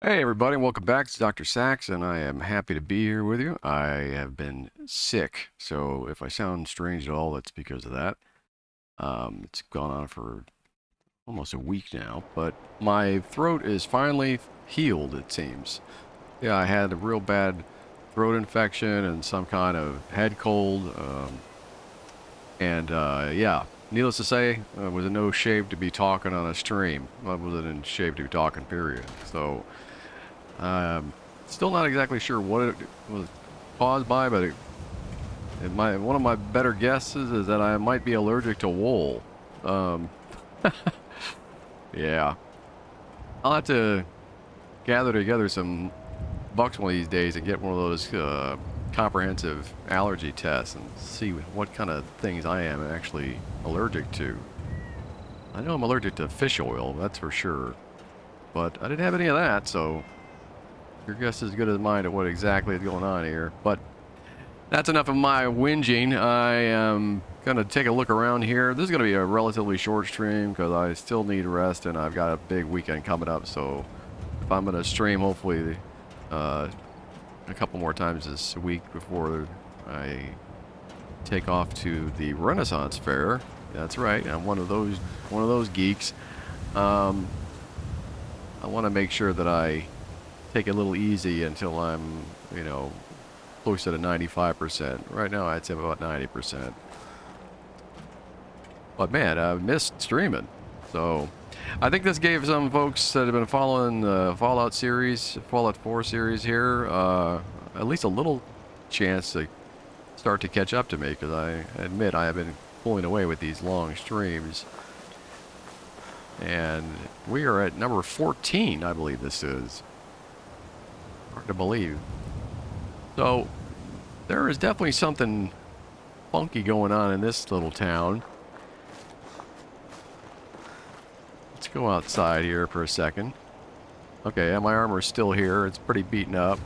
Hey everybody, welcome back. It's Dr. Sachs, and I am happy to be here with you. I have been sick, so if I sound strange at all, that's because of that. It's gone on for almost a week now, but my throat is finally healed, it seems. Yeah, I had a real bad throat infection and some kind of head cold, yeah, needless to say, I was in no shape to be talking on a stream. I wasn't in shape to be talking, period. So, still not exactly sure what it was caused by, but one of my better guesses is that I might be allergic to wool. Um, yeah. I'll have to gather together some bucks one of these days and get one of those comprehensive allergy tests and see what kind of things I am actually allergic to. I know I'm allergic to fish oil, that's for sure. But I didn't have any of that, so your guess is as good as mine at what exactly is going on here. But that's enough of my whinging. I am going to take a look around here. This is going to be a relatively short stream because I still need rest and I've got a big weekend coming up. So if I'm going to stream, hopefully a couple more times this week before I take off to the Renaissance Fair. That's right. I'm one of those geeks. I want to make sure that I take it a little easy until I'm, close to 95%. Right now, I'd say about 90%. But man, I've missed streaming. So I think this gave some folks that have been following the Fallout 4 series here, at least a little chance to start to catch up to me, because I admit I have been pulling away with these long streams. And we are at number 14, I believe this is. Hard to believe. So there is definitely something funky going on in this little town. Let's go outside here for a second. Okay, my armor's still here. It's pretty beaten up.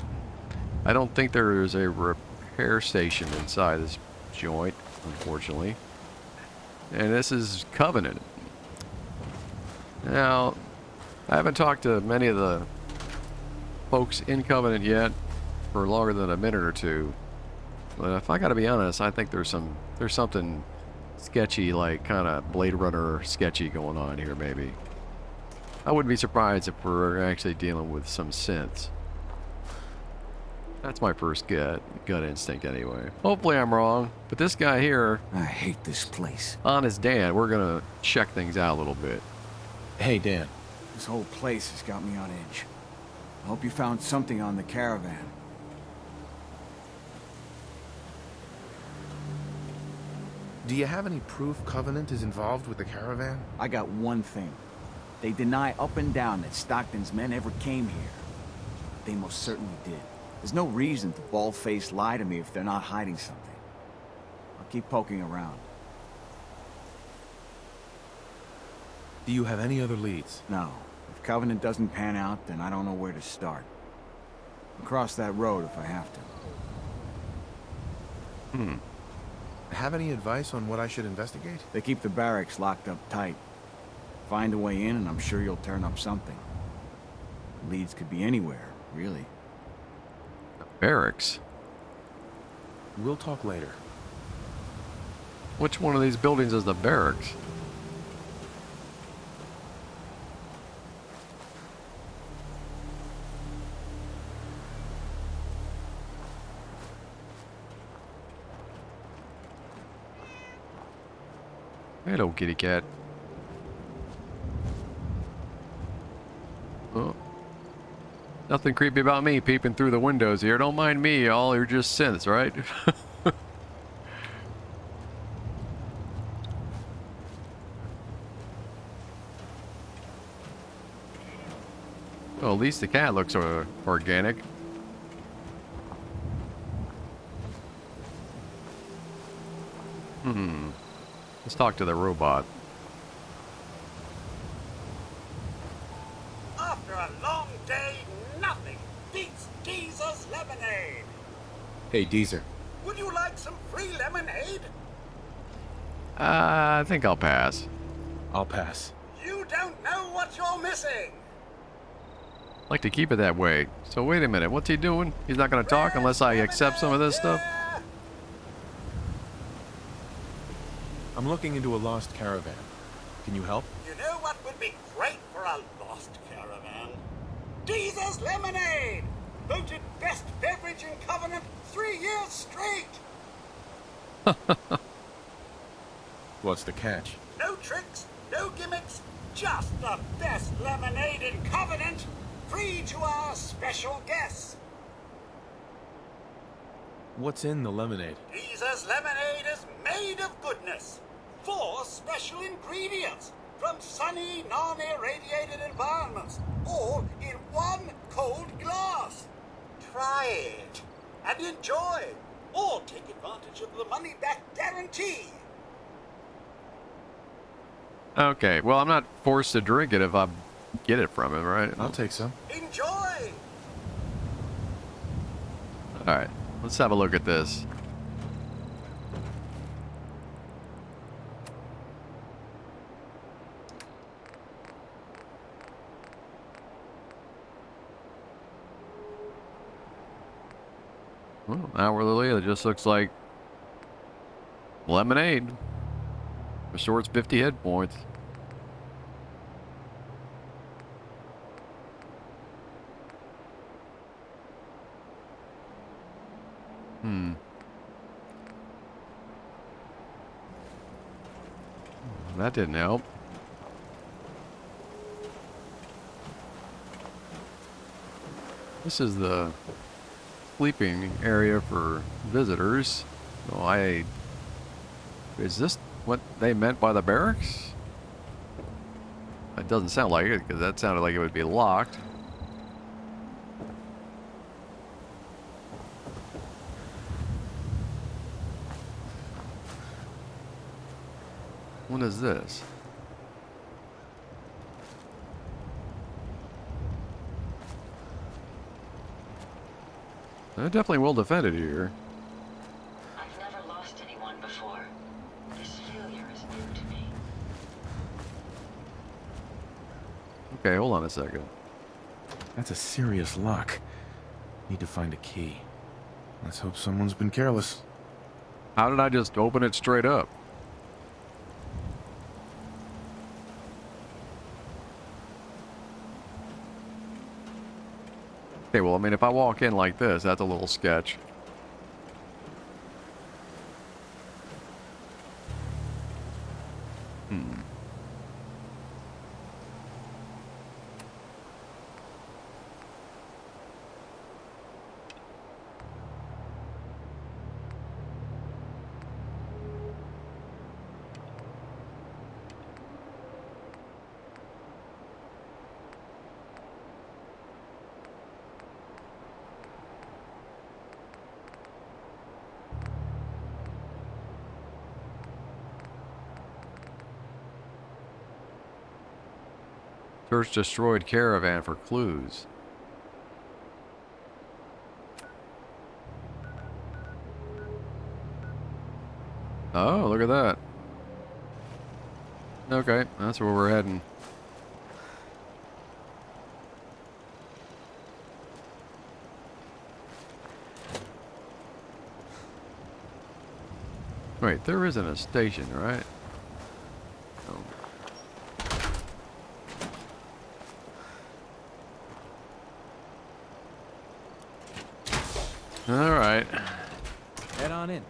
I don't think there is a repair station inside this joint, unfortunately. And this is Covenant. Now, I haven't talked to many of the folks in Covenant yet for longer than a minute or two. But if I gotta be honest, I think there's something sketchy, like kind of Blade Runner sketchy going on here, maybe. I wouldn't be surprised if we're actually dealing with some synths. That's my first gut instinct anyway. Hopefully I'm wrong, but this guy here... I hate this place. Honest Dan, we're gonna check things out a little bit. Hey, Dan. This whole place has got me on edge. I hope you found something on the caravan. Do you have any proof Covenant is involved with the caravan? I got one thing. They deny up and down that Stockton's men ever came here. They most certainly did. There's no reason to bald-faced lie to me if they're not hiding something. I'll keep poking around. Do you have any other leads? No. If Covenant doesn't pan out, then I don't know where to start. I'll cross that road if I have to. Have any advice on what I should investigate? They keep the barracks locked up tight. Find a way in and I'm sure you'll turn up something. Leads could be anywhere, really. Barracks? We'll talk later. Which one of these buildings is the barracks? Hello, kitty cat. Oh. Nothing creepy about me peeping through the windows here. Don't mind me, y'all. You're just synths, right? Well, at least the cat looks organic. Let's talk to the robot. After a long day, nothing beats Geezer's lemonade. Hey, Deezer. Would you like some free lemonade? I think I'll pass. I'll pass. You don't know what you're missing. Like to keep it that way. So wait a minute, what's he doing? He's not going to talk unless I accept some of this stuff? Yeah. I'm looking into a lost caravan. Can you help? You know what would be great for a lost caravan? Deezer's Lemonade! Voted best beverage in Covenant 3 years straight! What's the catch? No tricks, no gimmicks, just the best lemonade in Covenant, free to our special guests. What's in the lemonade? Deezer's Lemonade is made of goodness. 4 special ingredients from sunny, non-irradiated environments, all in one cold glass. Try it and enjoy, or take advantage of the money-back guarantee. Okay, well, I'm not forced to drink it if I get it from him, right? I'll take some. Enjoy! Alright, let's have a look at this. Well, outwardly, it just looks like lemonade. Restores 50 hit points. That didn't help. This is the sleeping area for visitors. So is this what they meant by the barracks? It doesn't sound like it, because that sounded like it would be locked. What is this? They're definitely well defended here. I've never lost anyone before. This failure is new to me. Okay, hold on a second. That's a serious lock. Need to find a key. Let's hope someone's been careless. How did I just open it straight up? Okay, well, I mean, if I walk in like this, that's a little sketch. Search destroyed caravan for clues. Oh, look at that. Okay, that's where we're heading. Wait, there isn't a station, right? Oh. All right. Head on in.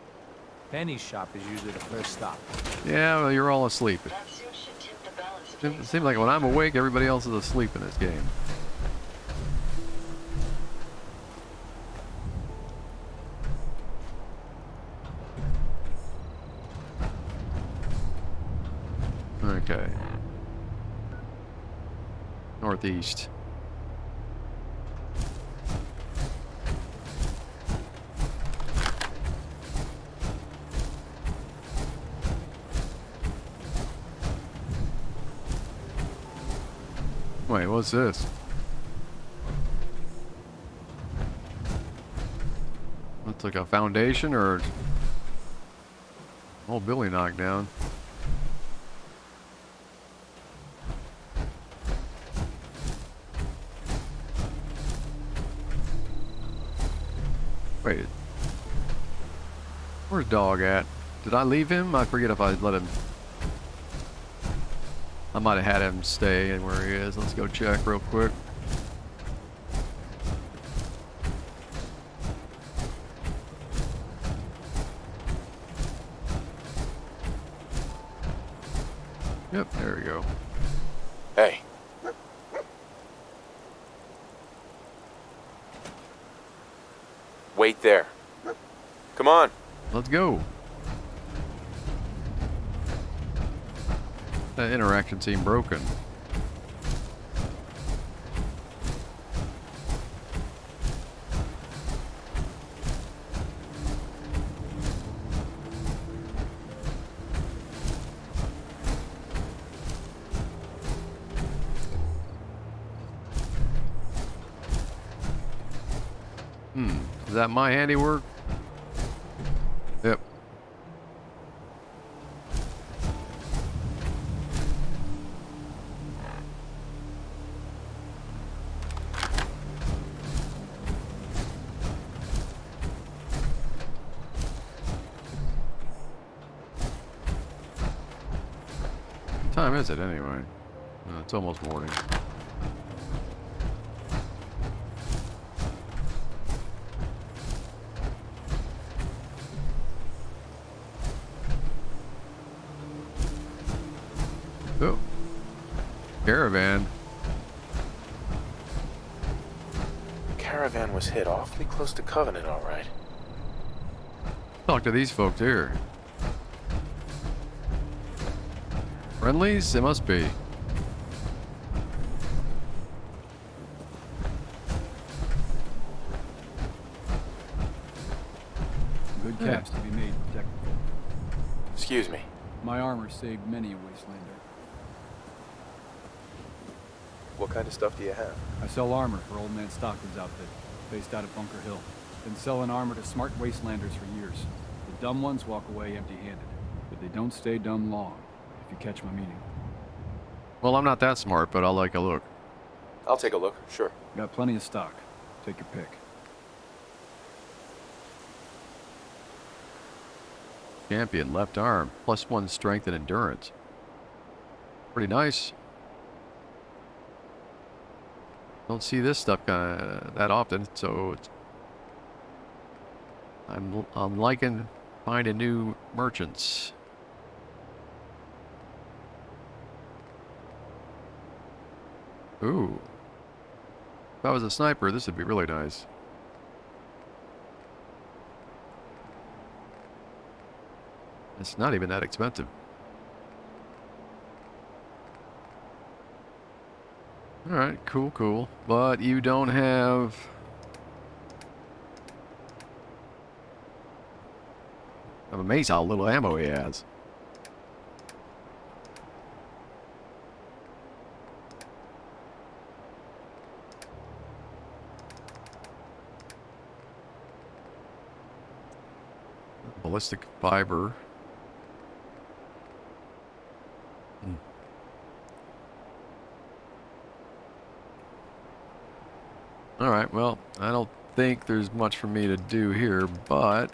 Penny's shop is usually the first stop. Yeah, well, you're all asleep. That suit should tip the balance of It things. seems like when I'm awake, everybody else is asleep in this game. Okay. Northeast. Wait, what's this? Looks like a foundation or whole building knocked down. Wait. Where's dog at? Did I leave him? I forget if I let him. I might have had him stay and where he is. Let's go check real quick. Yep, there we go. Hey. Wait there. Come on. Let's go. That interaction seemed broken. Is that my handiwork? Yep. What time is it anyway? It's almost morning. Oh. Caravan. Caravan was hit awfully close to Covenant, all right. Talk to these folks here. Friendlies? They must be. Good caps to be made, Detective. Excuse me. My armor saved many a wastelander. What kind of stuff do you have? I sell armor for Old Man Stockton's outfit, based out of Bunker Hill. Been selling armor to smart wastelanders for years. The dumb ones walk away empty-handed, but they don't stay dumb long, if you catch my meaning. Well, I'm not that smart, but I'll like a look. I'll take a look, sure. Got plenty of stock. Take your pick. Champion, left arm, +1 strength and endurance. Pretty nice. Don't see this stuff that often, so I'm liking finding new merchants. Ooh. If I was a sniper, this would be really nice. It's not even that expensive. Alright, cool, cool. But you don't have... I'm amazed how little ammo he has. Ballistic fiber. Alright, well, I don't think there's much for me to do here, but...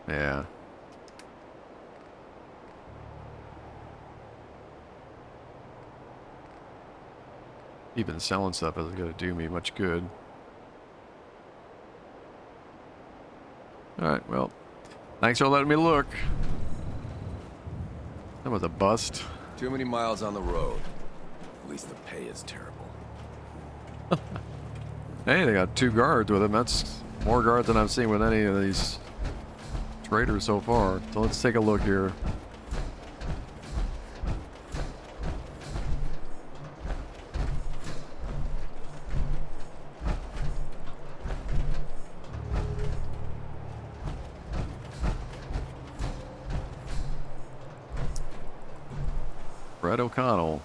yeah. Even selling stuff isn't going to do me much good. Alright, well, thanks for letting me look. That was a bust. Too many miles on the road. At least the pay is terrible. Hey, they got 2 guards with them. That's more guards than I've seen with any of these traders so far. So let's take a look here. Fred O'Connell.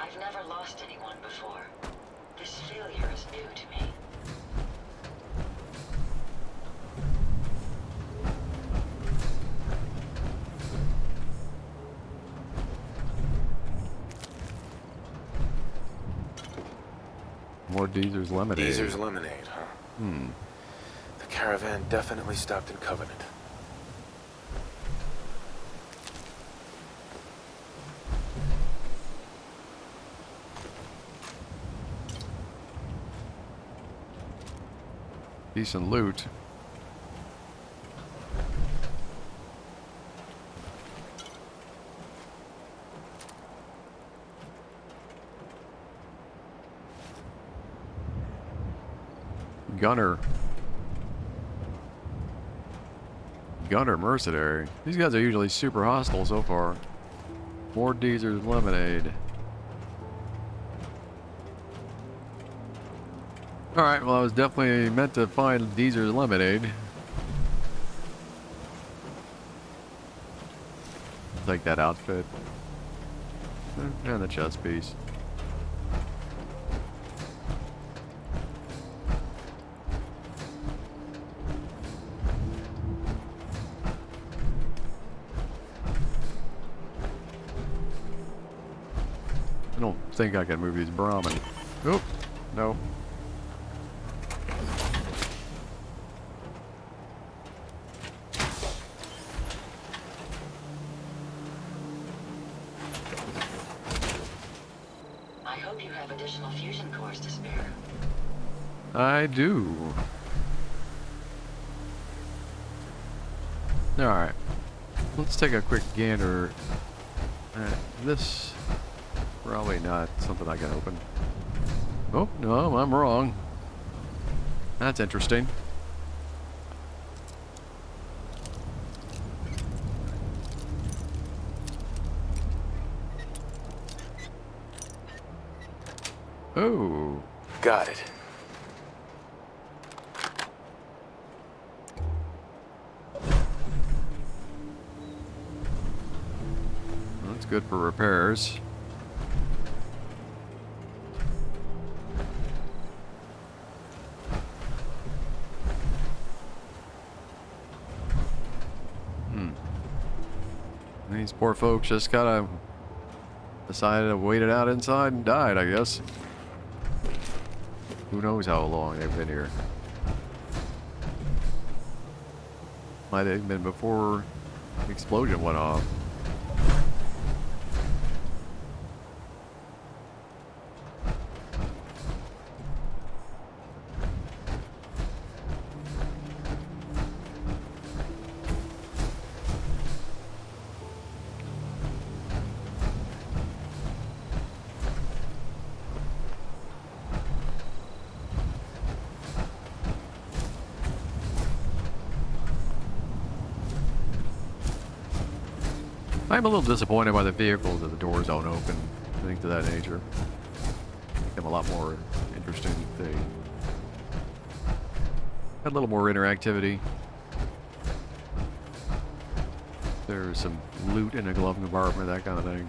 I've never lost anyone before. This failure is new to me. More Deezer's lemonade. Deezer's lemonade, huh? The caravan definitely stopped in Covenant. Decent loot. Gunner mercenary. These guys are usually super hostile so far. More Deezer's lemonade. Alright, well I was definitely meant to find Deezer's lemonade. Take that outfit. And the chest piece. I don't think I can move these Brahmin. Oop, no. I hope you have additional fusion cores to spare. I do. Alright. Let's take a quick gander at this. Probably not something I can open. Oh, no, I'm wrong. That's interesting. Oh. Got it. That's good for repairs. These poor folks just gotta decided to wait it out inside and died, I guess. Who knows how long they've been here. Might have been before the explosion went off. I'm a little disappointed by the vehicles that the doors don't open. Things of that nature. Make them a lot more interesting if they had a little more interactivity. There's some loot in a glove compartment, that kind of thing.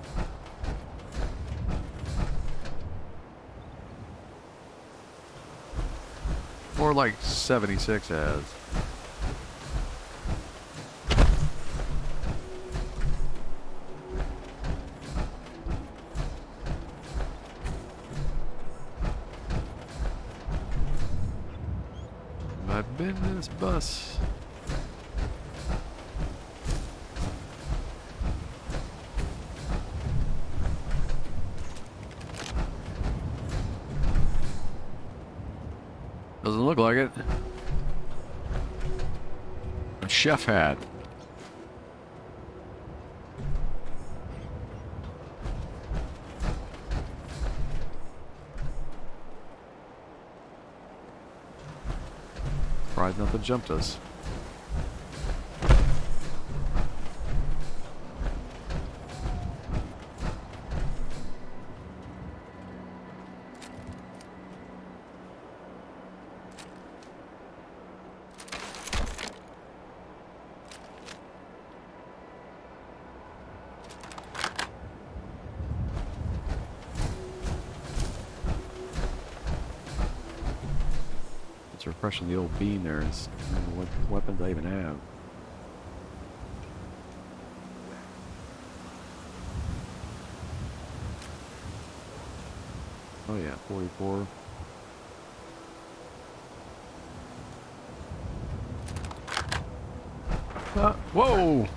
More like 76 has. I've been in this bus. Doesn't look like it. A chef hat. Surprised nothing jumped us. refreshing the old bean there. I don't know what weapons I even have. Oh yeah, 44. Whoa!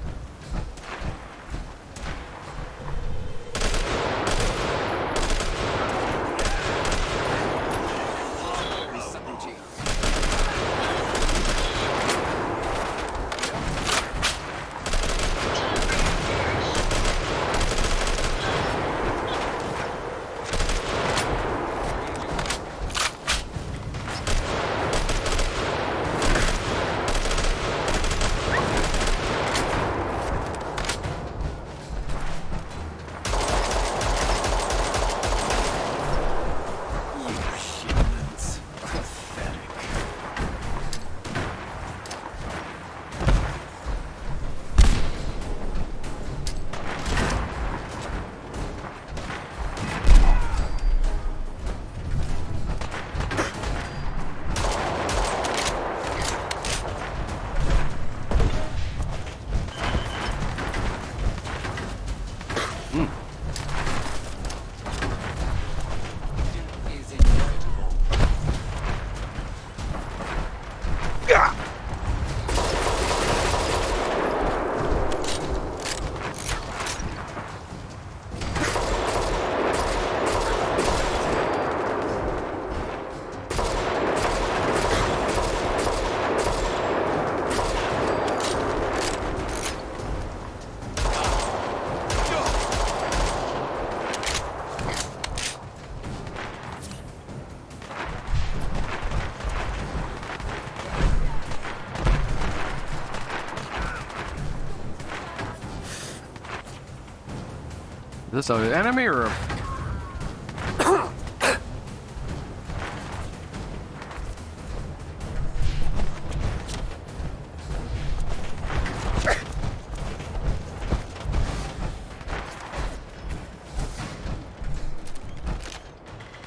Is this an enemy or a...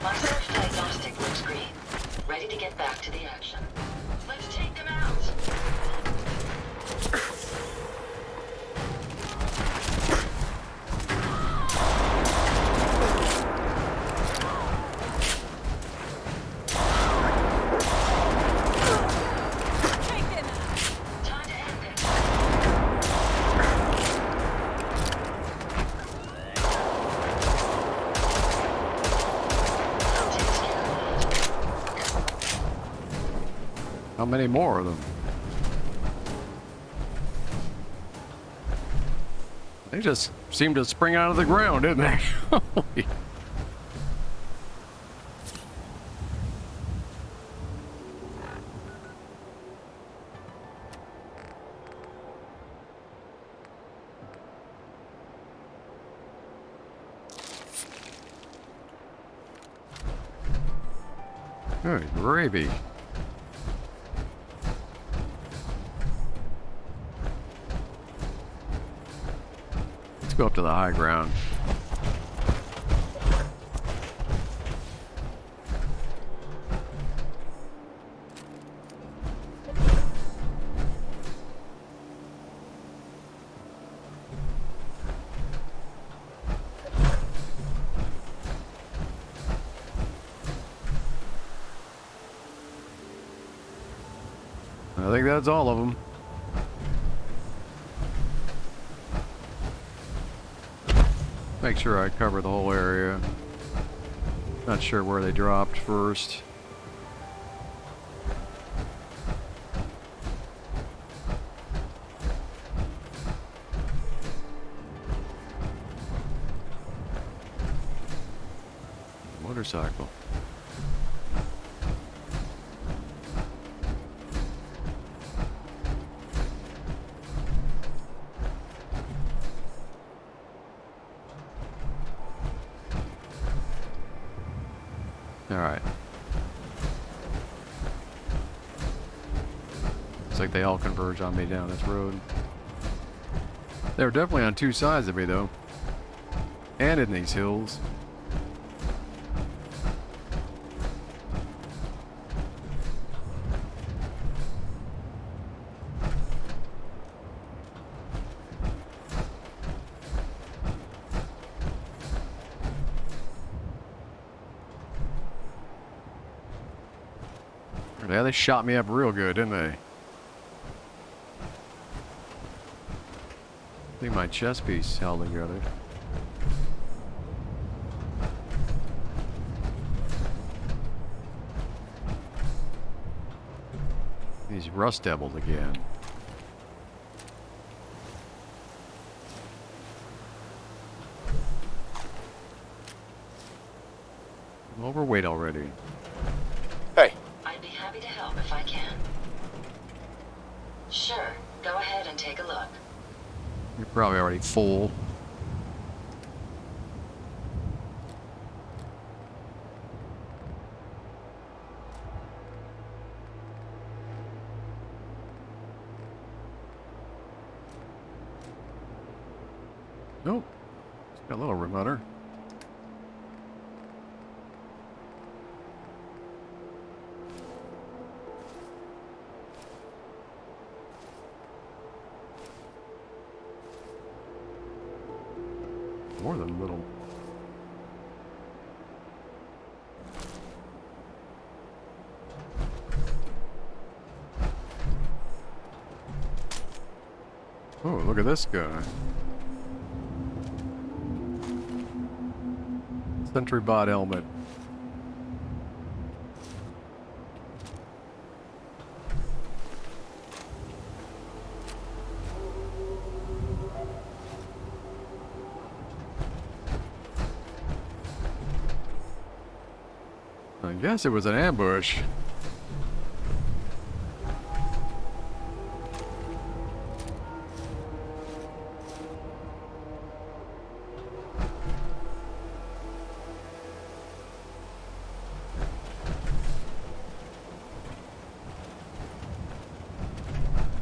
My search diagnostic looks green. Ready to get back to the action. Let's take them out! Time to end this. Takes care of that. How many more of them? They just seem to spring out of the ground, didn't they? Holy. Good gravy. Let's go up to the high ground. I think that's all of them. Make sure I cover the whole area. Not sure where they dropped first. Motorcycle. Alright. Looks like they all converge on me down this road. They're definitely on two sides of me though. And in these hills. Yeah, they shot me up real good, didn't they? I think my chest piece held together. These rust devils again. I'm overweight already. Hey. I'd be happy to help if I can. Sure, go ahead and take a look. You're probably already full. Nope. It's got a little remoter. More than little. Oh, look at this guy. Sentry bot helmet. I guess it was an ambush.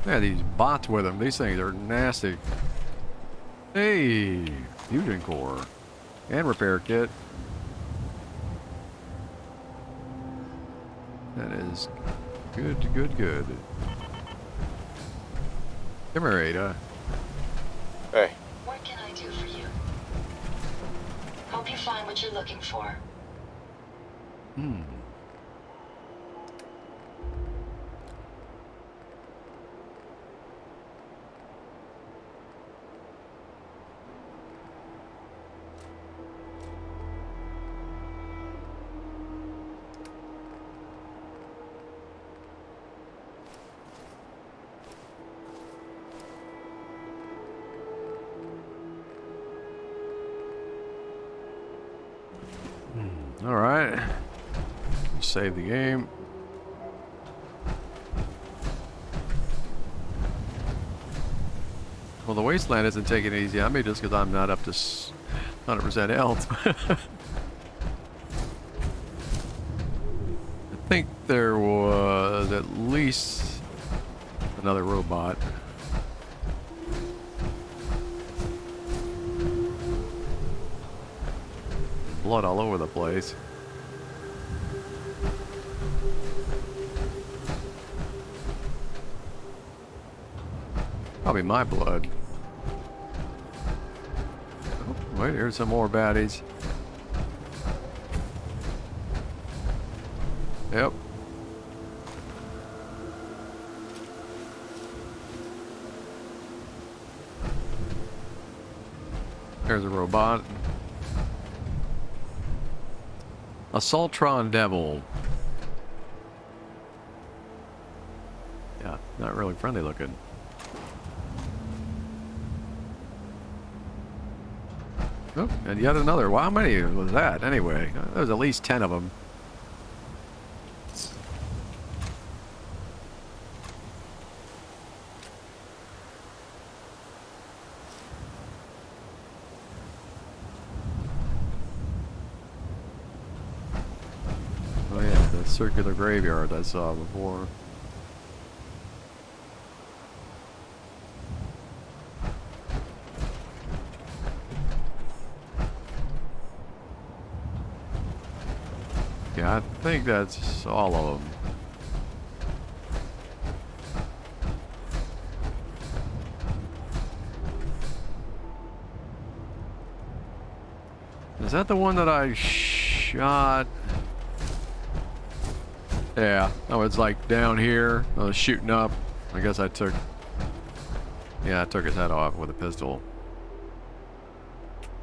Yeah, these bots with them. These things are nasty. Hey, fusion core and repair kit. That is good, good, good. Come here, Ada. Hey. What can I do for you? Hope you find what you're looking for. All right. Save the game. Well, the wasteland isn't taking it easy on me just because I'm not up to 100% health. I think there was at least another robot. Blood all over the place. Probably my blood. Oh, wait, here's some more baddies. Yep. There's a robot. Assaultron Devil. Yeah, not really friendly looking. Oh, and yet another. Wow, how many was that anyway? There was at least 10 of them. Oh yeah, the circular graveyard I saw before. Yeah, I think that's all of them. Is that the one that I shot? Yeah. Oh, it's like down here. I was shooting up. I guess I took... Yeah, I took his head off with a pistol.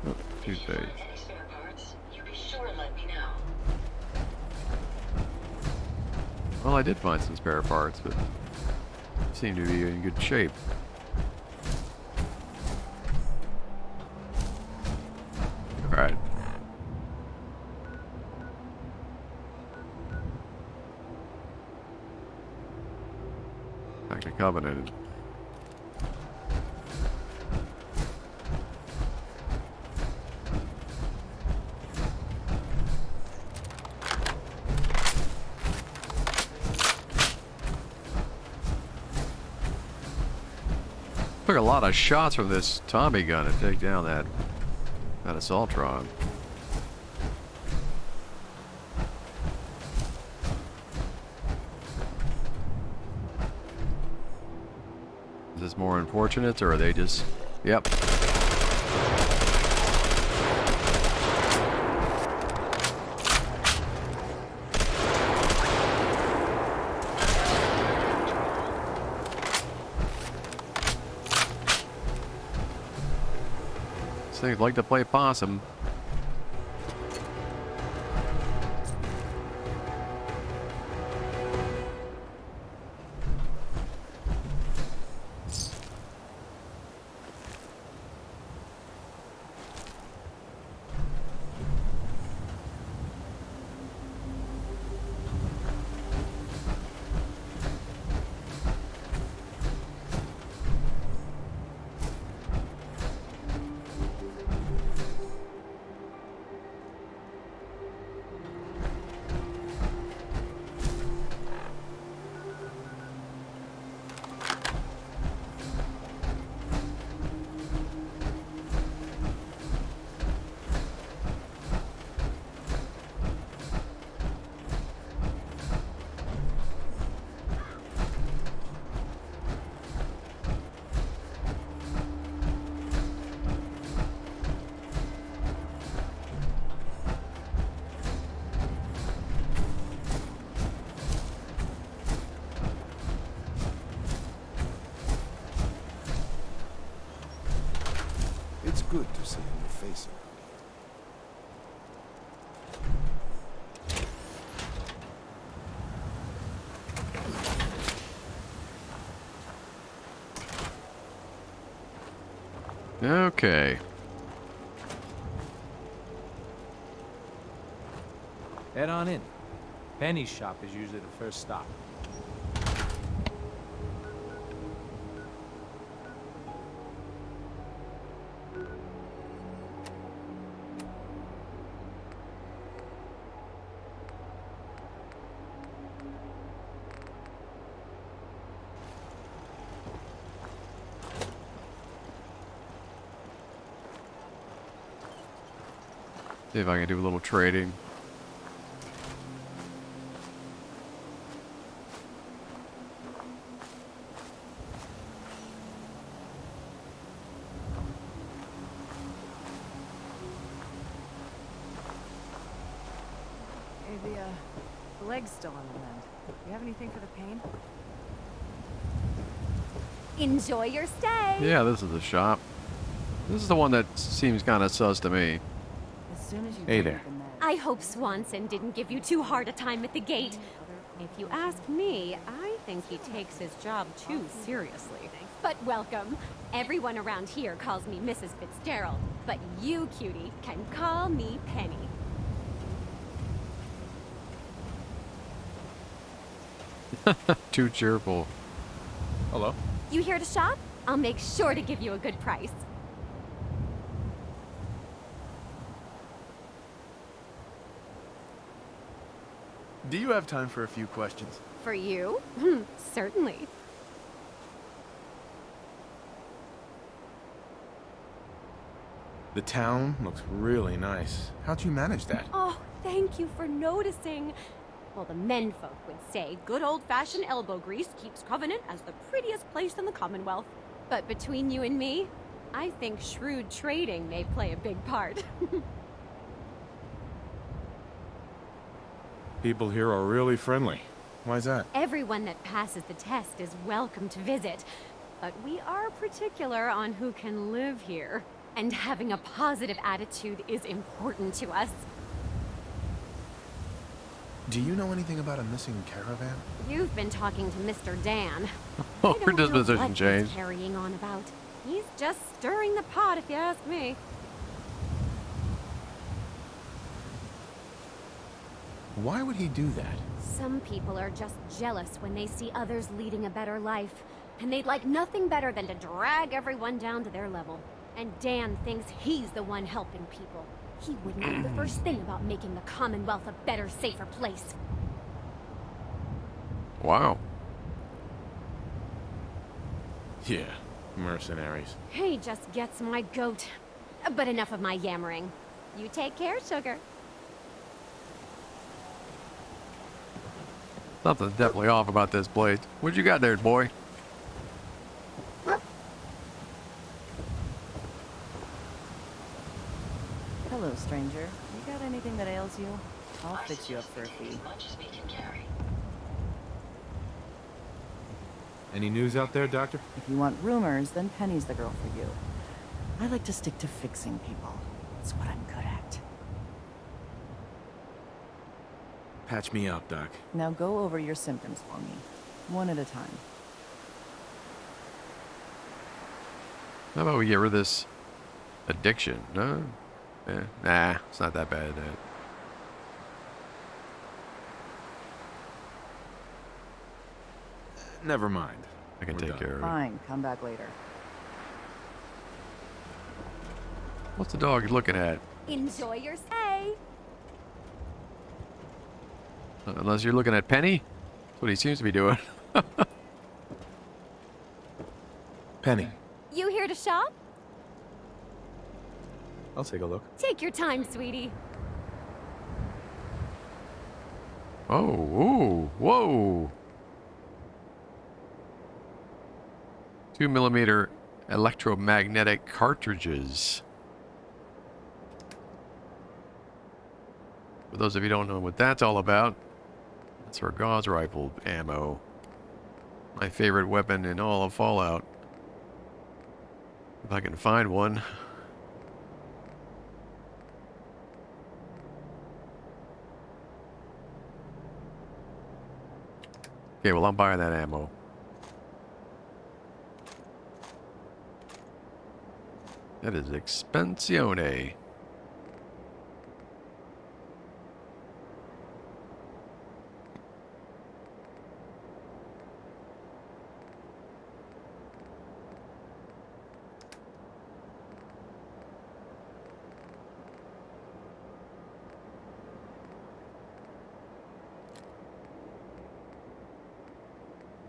Oh, toothpaste. Any spare parts? You be sure and let me know. Well, I did find some spare parts, but seem to be in good shape. Alright. Back to Covenant. Took a lot of shots from this Tommy gun to take down that Assaultron. Is this more unfortunate, or are they just... Yep. These things like to play possum. It's good to see a new face around Okay. Head on in. Penny's shop is usually the first stop. See if I can do a little trading. Hey, the leg's still on the mend. You have anything for the pain? Enjoy your stay. Yeah, this is the shop. This is the one that seems kind of sus to me. As soon as you Hey take there. the meds. I hope Swanson didn't give you too hard a time at the gate. If you ask me, I think he takes his job too seriously. But welcome. Everyone around here calls me Mrs. Fitzgerald, but you, cutie, can call me Penny. Too cheerful. Hello? You here to shop? I'll make sure to give you a good price. Do you have time for a few questions? For you? Certainly. The town looks really nice. How'd you manage that? Oh, thank you for noticing. Well, the menfolk would say good old-fashioned elbow grease keeps Covenant as the prettiest place in the Commonwealth. But between you and me, I think shrewd trading may play a big part. People here are really friendly. Why's that? Everyone that passes the test is welcome to visit, but we are particular on who can live here. And having a positive attitude is important to us. Do you know anything about a missing caravan? You've been talking to Mr. Dan. Oh, I her don't know disposition what he's changed. carrying on about. He's just stirring the pot, if you ask me. Why would he do that? Some people are just jealous when they see others leading a better life, and they'd like nothing better than to drag everyone down to their level. And Dan thinks he's the one helping people. He wouldn't do the first thing about making the Commonwealth a better, safer place. Wow. Yeah, mercenaries. He just gets my goat. But enough of my yammering. You take care, sugar. Something's definitely off about this blade. What you got there, boy? Hello, stranger. You got anything that ails you? I'll fix you up for a fee. Any news out there, Doctor? If you want rumors, then Penny's the girl for you. I like to stick to fixing people. It's what I'm good at. Patch me up, Doc. Now go over your symptoms for me, one at a time. How about we get rid of this addiction? No? Nah, it's not that bad. Never mind. I can We're take done. care of it. Fine, come back later. What's the dog looking at? Enjoy your stay. Unless you're looking at Penny? That's what he seems to be doing. Penny. You here to shop? I'll take a look. Take your time, sweetie. Oh, ooh, whoa. 2mm electromagnetic cartridges. For those of you who don't know what that's all about, that's for Gauss rifle ammo. My favorite weapon in all of Fallout. If I can find one. Okay, well, I'm buying that ammo. That is expensione.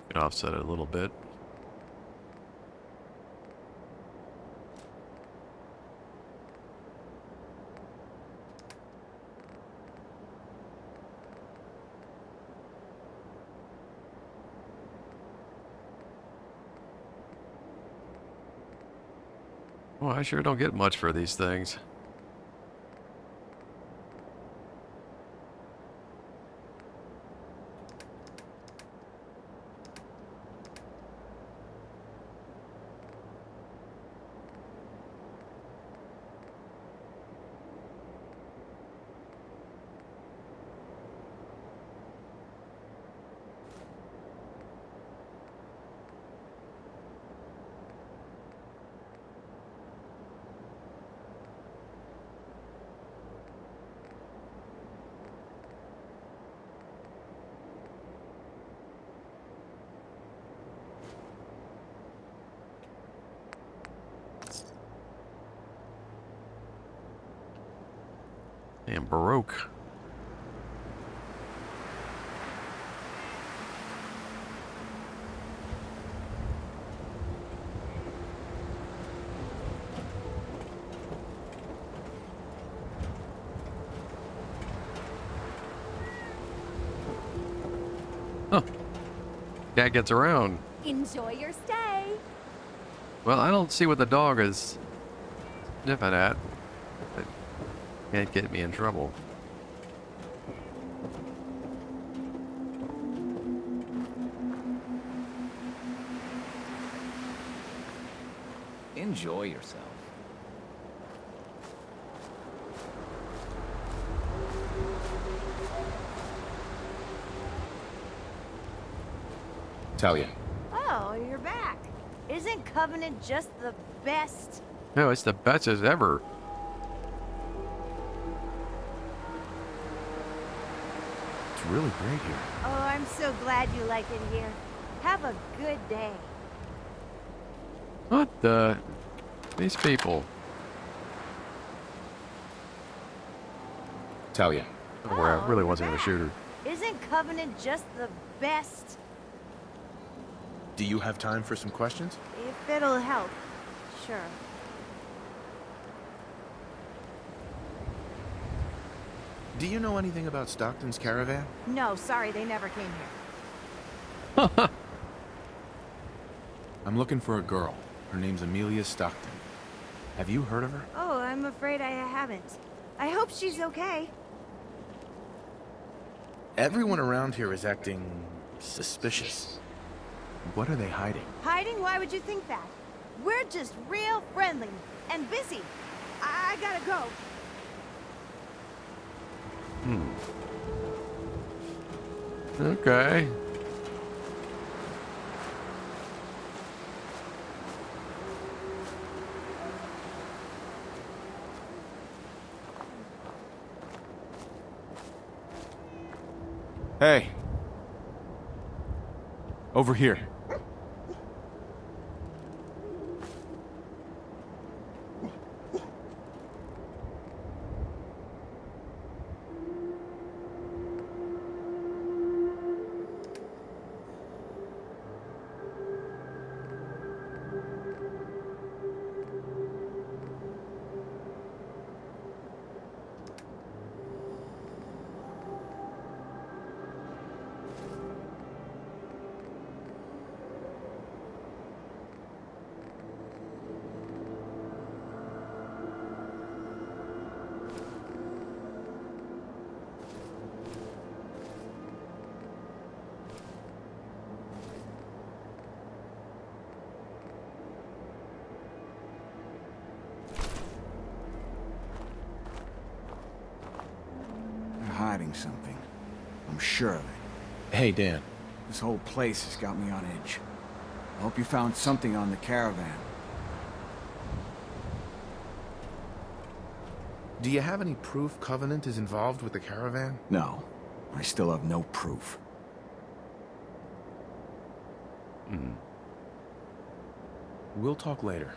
Can offset it a little bit. Well, I sure don't get much for these things. And Baroque. Huh. Cat gets around. Enjoy your stay. Well, I don't see what the dog is sniffing at. It can't get me in trouble. enjoy yourself. Talia. Oh, you're back. Isn't Covenant just the best? No, it's the best as ever. It's really great here. Oh, I'm so glad you like it here. Have a good day. What the? These people. Talia. Where I really wasn't you're gonna shoot her. back. Isn't Covenant just the best? Do you have time for some questions? If it'll help, sure. Do you know anything about Stockton's caravan? No, sorry, they never came here. I'm looking for a girl. Her name's Amelia Stockton. Have you heard of her? Oh, I'm afraid I haven't. I hope she's okay. Everyone around here is acting suspicious. What are they hiding? Hiding? Why would you think that? We're just real friendly and busy. I gotta go. Okay. Hey. Over here. They're hiding something. I'm sure of it. Hey, Dan. This whole place has got me on edge. I hope you found something on the caravan. Do you have any proof Covenant is involved with the caravan? No. I still have no proof. We'll talk later.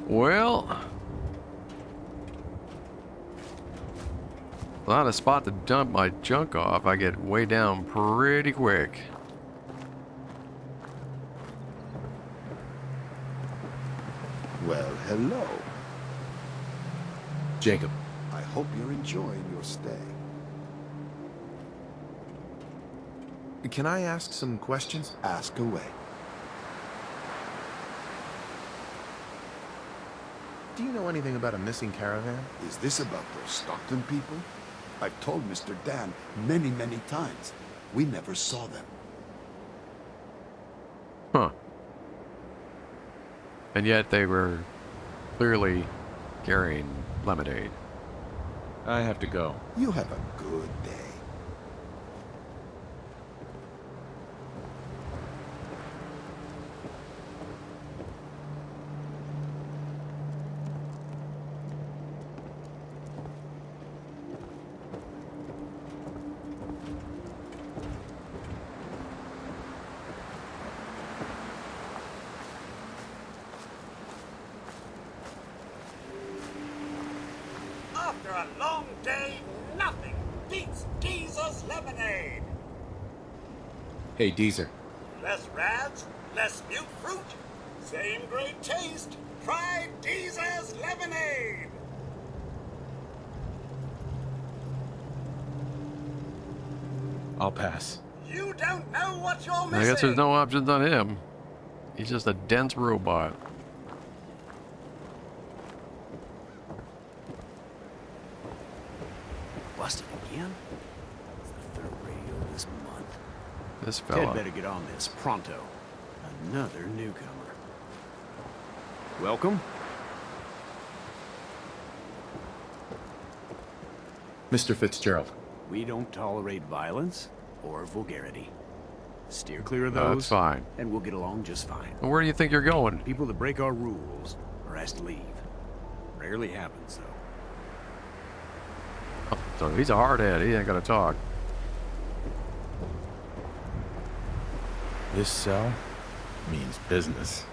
Well, not a spot to dump my junk off. I get way down pretty quick. Well, hello. Jacob. I hope you're enjoying your stay. Can I ask some questions? Ask away. Do you know anything about a missing caravan? Is this about those Stockton people? I've told Mr. Dan many, many times. We never saw them. Huh. And yet they were clearly carrying lemonade. I have to go. You have a good day. After a long day, nothing beats Geezer's lemonade. Hey, Deezer. Less rads, less mute fruit, same great taste. Try Geezer's lemonade. I'll pass. You don't know what you're missing. I guess there's no options on him. He's just a dense robot. Busted again? It's the third radio this month. This Ted fella. better get on this pronto. Another newcomer. Welcome. Mr. Fitzgerald. We don't tolerate violence or vulgarity. Steer clear of That's those, fine. and we'll get along just fine. Well, where do you think you're going? People that break our rules are asked to leave. Rarely happens, though. Oh, so he's a hardhead. He ain't gonna talk. This cell means business.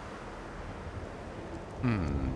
Hmm.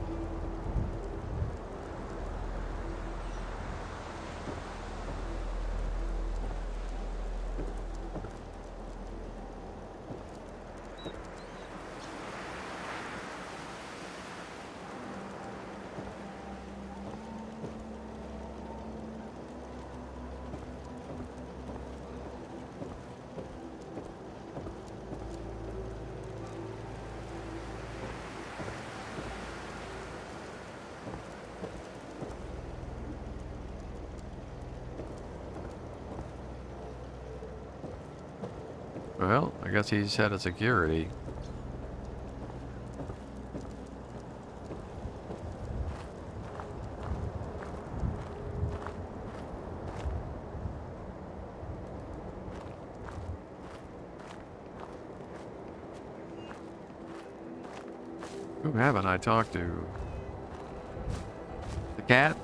Well, I guess he's head of security. Who haven't I talked to? The cat?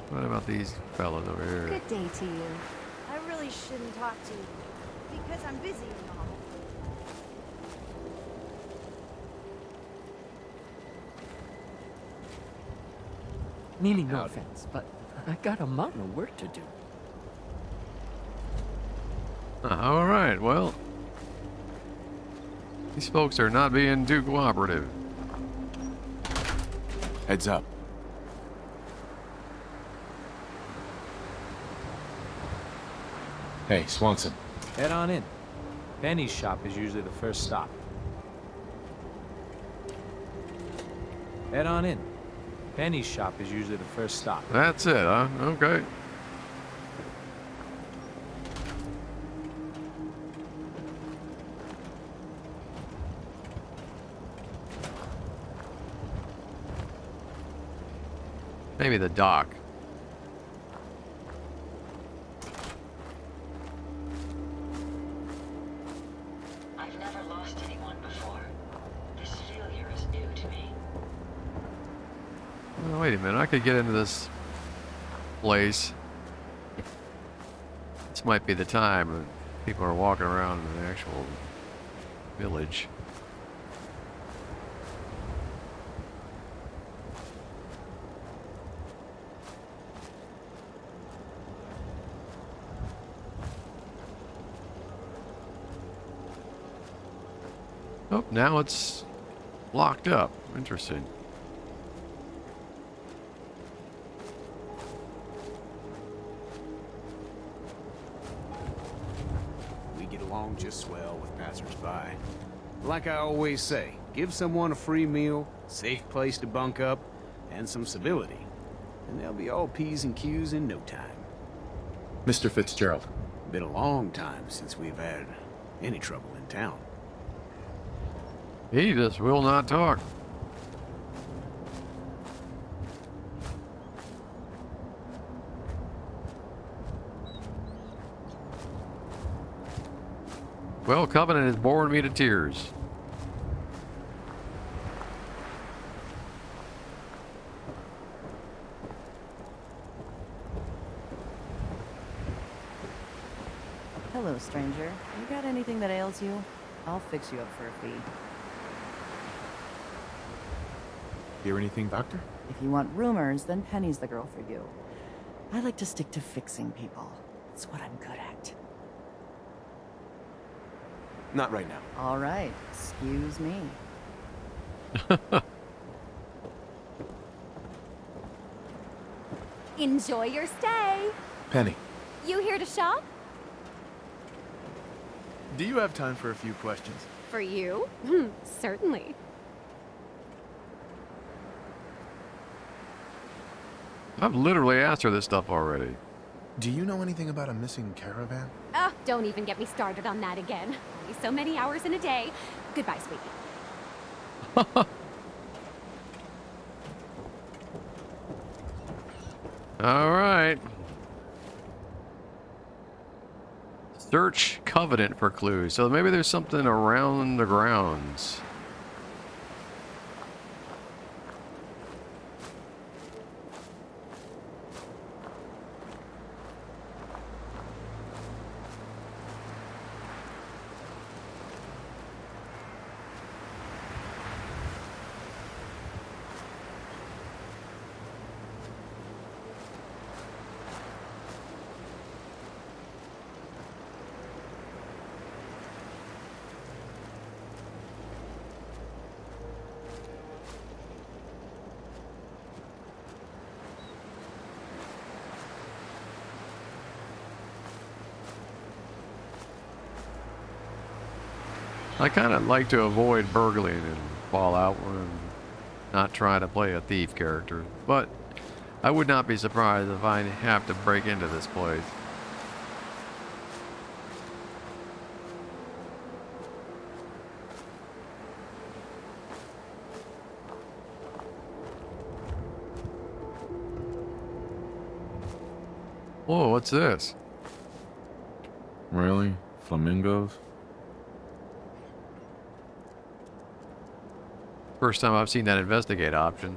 What about these fellas over here? Good day to you. I really shouldn't talk to you because I'm busy and all. Meaning no offense, but I got a mountain of work to do. All right, well, these folks are not being too cooperative. Heads up. Hey, Swanson. Head on in. Penny's shop is usually the first stop. Head on in. Penny's shop is usually the first stop. That's it, huh? Okay. Maybe the dock. I've never lost anyone before. This failure is new to me. Oh, wait a minute, I could get into this place. This might be the time when people are walking around in the actual village. Oh, now it's locked up. Interesting. We get along just swell with passersby. Like I always say, give someone a free meal, safe place to bunk up, and some civility, and they'll be all P's and Q's in no time. Mr. Fitzgerald. Been a long time since we've had any trouble in town. He just will not talk. Well, Covenant has bored me to tears. Hello, stranger. You got anything that ails you? I'll fix you up for a fee. Hear anything, Doctor? If you want rumors, then Penny's the girl for you. I like to stick to fixing people. It's what I'm good at. Not right now. All right. Excuse me. Enjoy your stay. Penny. You here to shop? Do you have time for a few questions? For you? Certainly. I've literally asked her this stuff already. Do you know anything about a missing caravan? Oh, don't even get me started on that again. Only so many hours in a day. Goodbye, sweetie. All right. Search Covenant for clues. So maybe there's something around the grounds. I kind of like to avoid burgling in Fallout when I'm not trying to play a thief character, but I would not be surprised if I have to break into this place. Whoa, what's this? Really? Flamingos? First time I've seen that investigate option.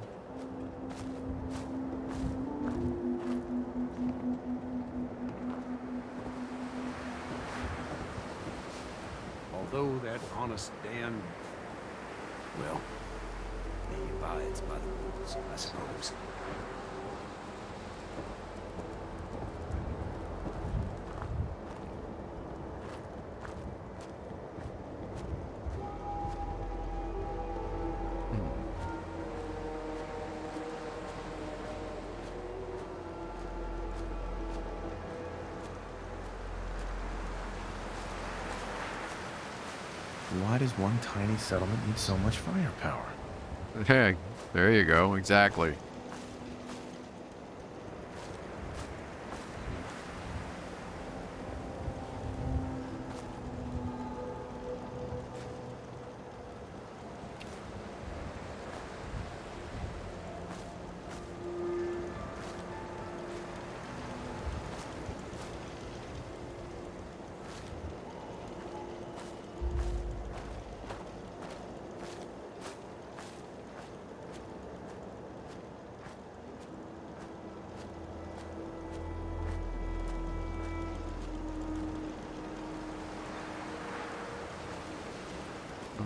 Although that honest Dan, well, he abides by the rules, I suppose. Why does one tiny settlement need so much firepower? Hey, there you go, exactly.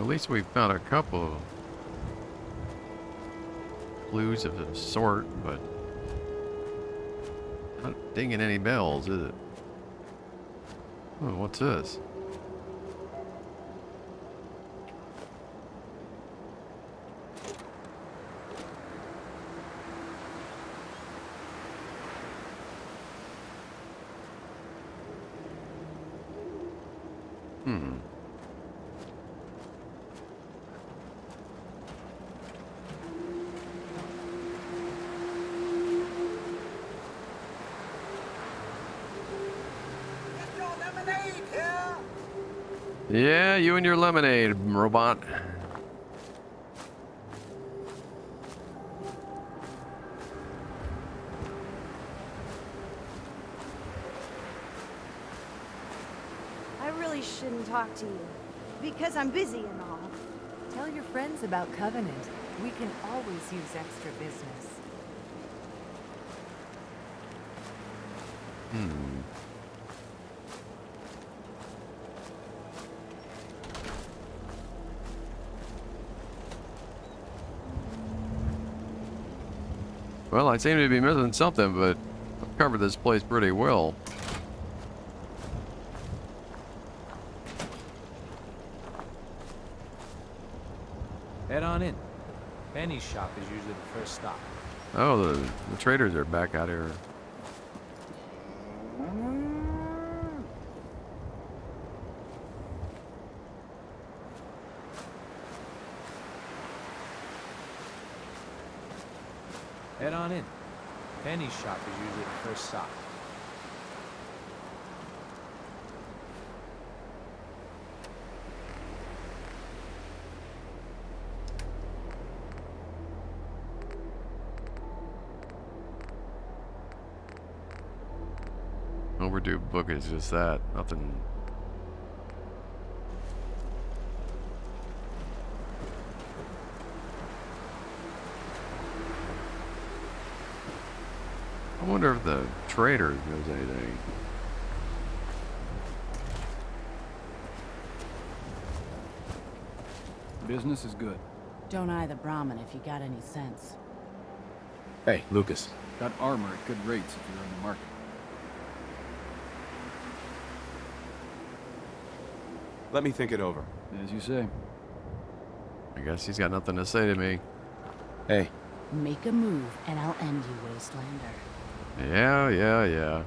At least we found a couple of clues of a sort, but not dinging any bells, is it? Oh, what's this? Yeah, you and your lemonade, robot. I really shouldn't talk to you. Because I'm busy and all. Tell your friends about Covenant. We can always use extra business. Well, I seem to be missing something, but I've covered this place pretty well. Head on in. Penny's shop is usually the first stop. Oh, the traders are back out here. Head on in. Penny's shop is usually the first stop. Overdue book is just that. Nothing. I wonder if the trader knows anything. Business is good. Don't eye the Brahmin if you got any sense. Hey, Lucas. Got armor at good rates if you're in the market. Let me think it over. As you say. I guess he's got nothing to say to me. Hey. Make a move and I'll end you, Wastelander. Yeah.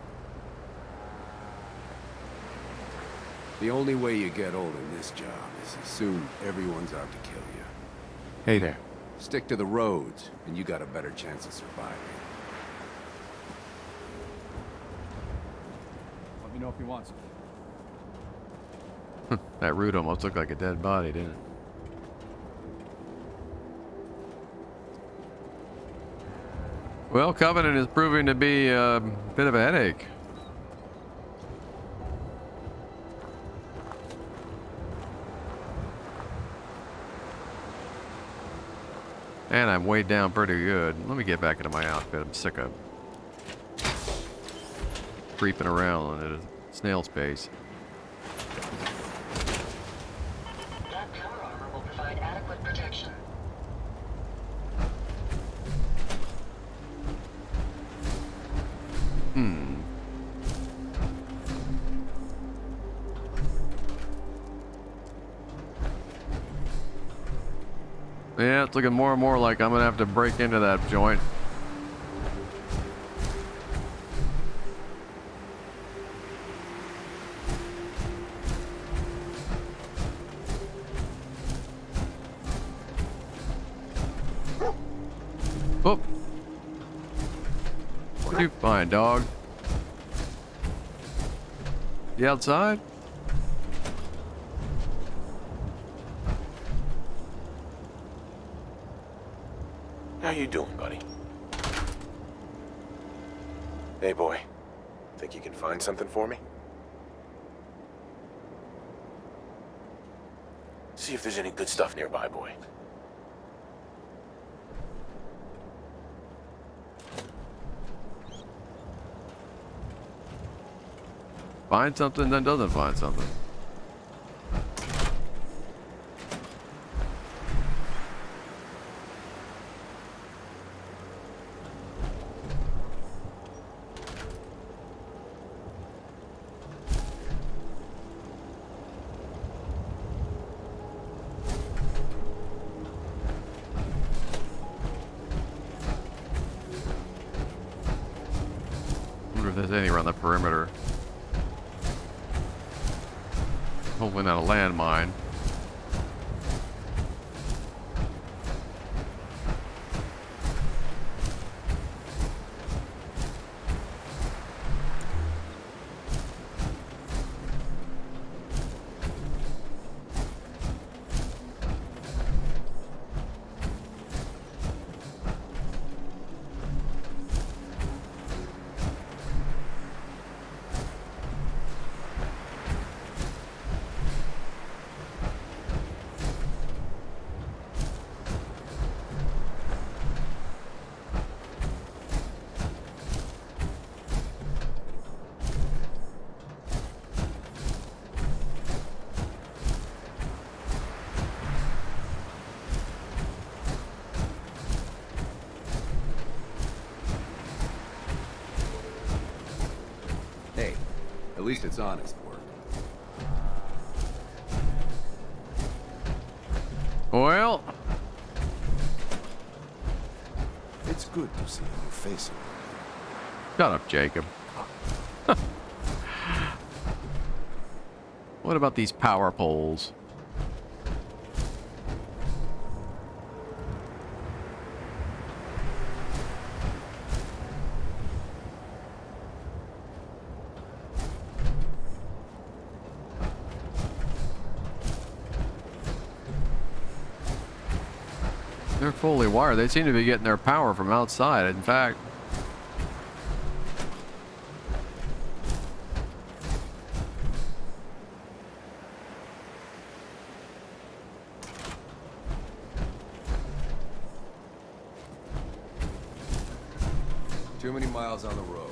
The only way you get old in this job is as soon everyone's out to kill you. Hey there. Stick to the roads, and you got a better chance of surviving. Let me know if you want something. That root almost looked like a dead body, didn't it? Well, Covenant is proving to be a bit of a headache. And I'm weighed down pretty good. Let me get back into my outfit. I'm sick of creeping around in a snail space. That cover armor will provide adequate protection. Yeah, it's looking more and more like I'm gonna have to break into that joint. Oh. What you find, dog? You outside? How you doing, buddy? Hey, boy. Think you can find something for me? See if there's any good stuff nearby, boy. Find something, then doesn't find something. Wonder if there's any around the perimeter. Hopefully not a landmine. Hey, at least it's honest work. Well, It's good to see a new face. shut up, Jacob. What about these power poles? They're fully wired. They seem to be getting their power from outside. In fact, Too many miles on the road.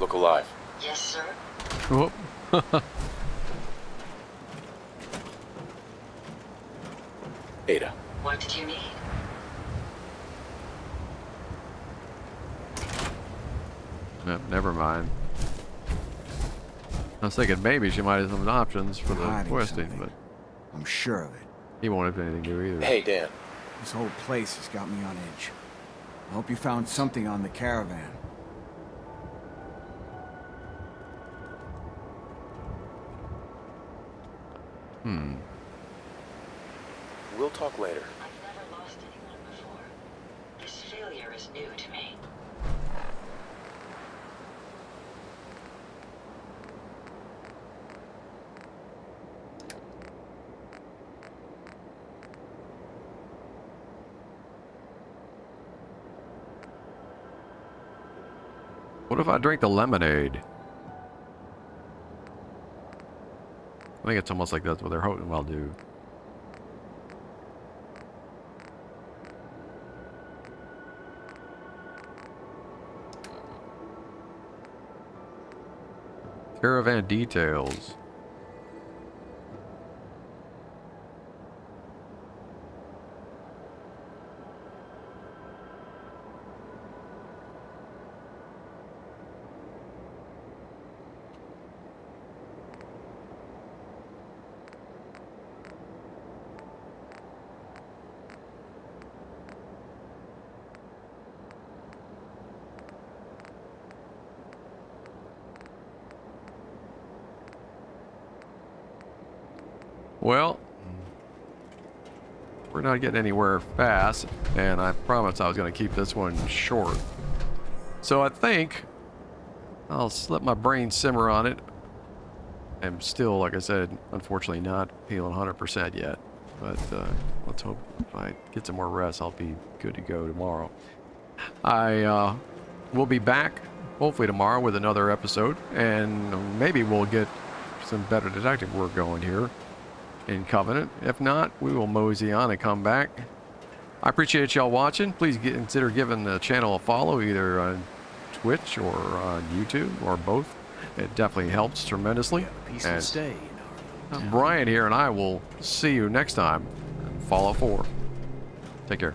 Look alive. Yes, sir. whoop. Ada. What did you need? Never mind. I was thinking maybe she might have some options for the Hiding questing, something. but I'm sure of it. he won't have anything to do either. Hey, Dan. This whole place has got me on edge. I hope you found something on the caravan. We'll talk later. I've never lost anyone before. This failure is new to me. What if I drink the lemonade? I think it's almost like that's what they're hoping I'll do. Caravan details. Well, we're not getting anywhere fast, and I promised I was going to keep this one short. So I think I'll let my brain simmer on it. I'm still, like I said, unfortunately not feeling 100% yet. But let's hope if I get some more rest, I'll be good to go tomorrow. I will be back, hopefully tomorrow, with another episode, and maybe we'll get some better detective work going here in Covenant. If not, we will mosey on and come back. I appreciate y'all watching. Please consider giving the channel a follow, either on Twitch or on YouTube, or both. It definitely helps tremendously. Peaceful And stay. Brian here, and I will see you next time in Fallout 4. Take care.